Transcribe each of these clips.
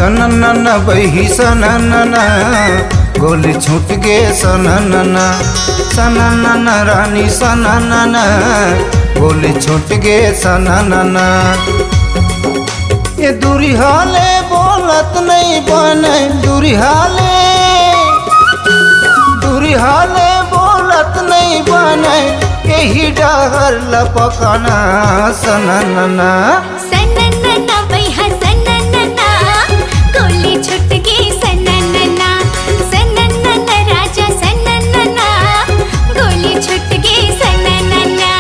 सननन बही सननन गोली छूट गे सननन सननन रानी सननन गोली छूट गे सननन। ये दूरी हाले बोलत नहीं बने दूरी हाले बोलत नहीं बने यही डर लपकना सननना सननना भैया सननना गोली छूट गई सननना सननना राजा सननना गोली छूट गई सननना।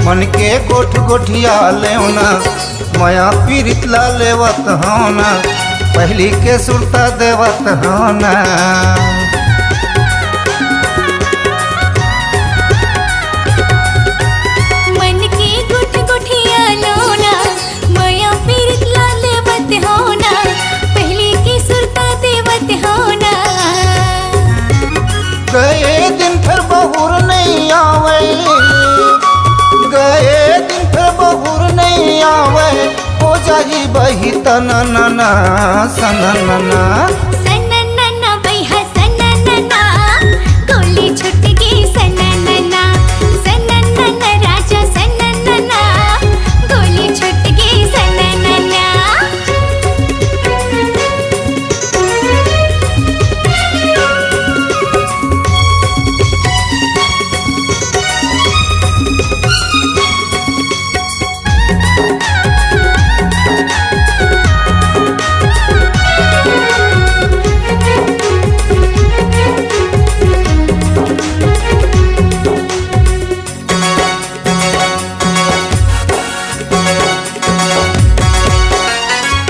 मन के गोठ गोठिया लेवना माया पीरित ला लेवत होना पहली के सुरता देवत होना। मन के गुठ गुठिया लोना माया पीरित ला लेवत होना पहली की सुरता देवत होना। गए दिन फिर बहुर नहीं आवे गए दिन फिर बहुर नहीं आवे हो जाही बही तननना सननना सननना भैया सननना गोली छूट गई सननना सननना राजा सननना गोली छूट गई सननना।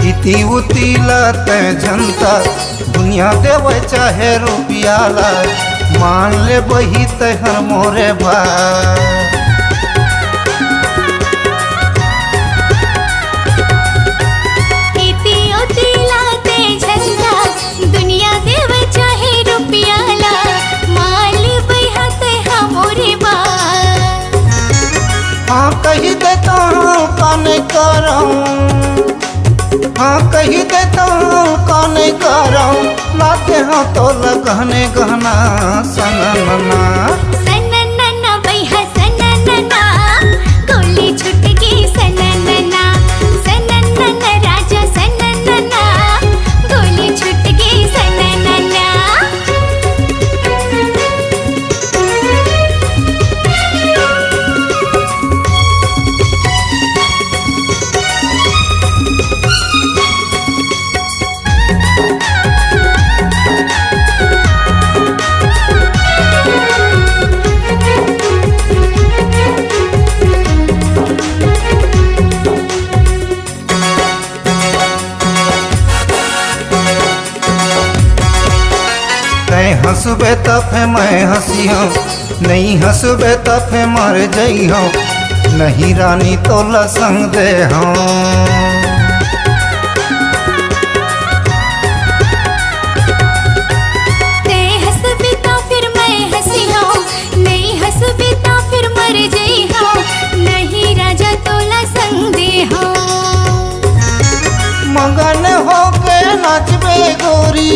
इति उति लाते जनता दुनिया देवे चाहे रुपया ला मान ले बही तहर मोरे भाई। इति उति लाते झंडा दुनिया देवे चाहे रुपया ला माल बहा ते हमरे बा। हाँ कही देता हूँ कान कराऊँ हाँ कही देता हूँ कान कराऊँ लाते हाँ तो लगने गहना सननना सननना भैया सननना गोली छूट गई सननना सननना राजा सननना गोली छूट गई सननना। तै हंसबे तब मैं हंसी हूँ नहीं हंसबे तब मर जई हूँ नहीं रानी तो लसंग दे हूँ। ते हंसबे तो फिर मैं हंसी हूँ नहीं हंसबे तो फिर मर जई हूँ नहीं राजा तोला संग दे हूँ। मगन हो के नाचबे गोरी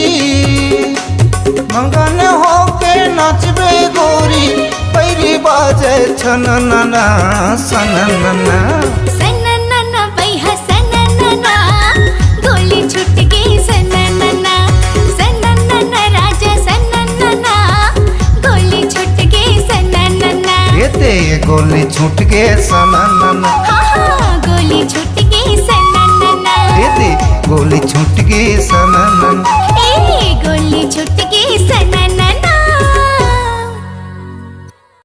मगन हो के नाचबे गोरी पैरी बाजे छननना सननना सननना भैया सननना गोली छूट गई सननना सननना राजा सननना गोली छूट गई सननना। ये ते गोली छूट के सननना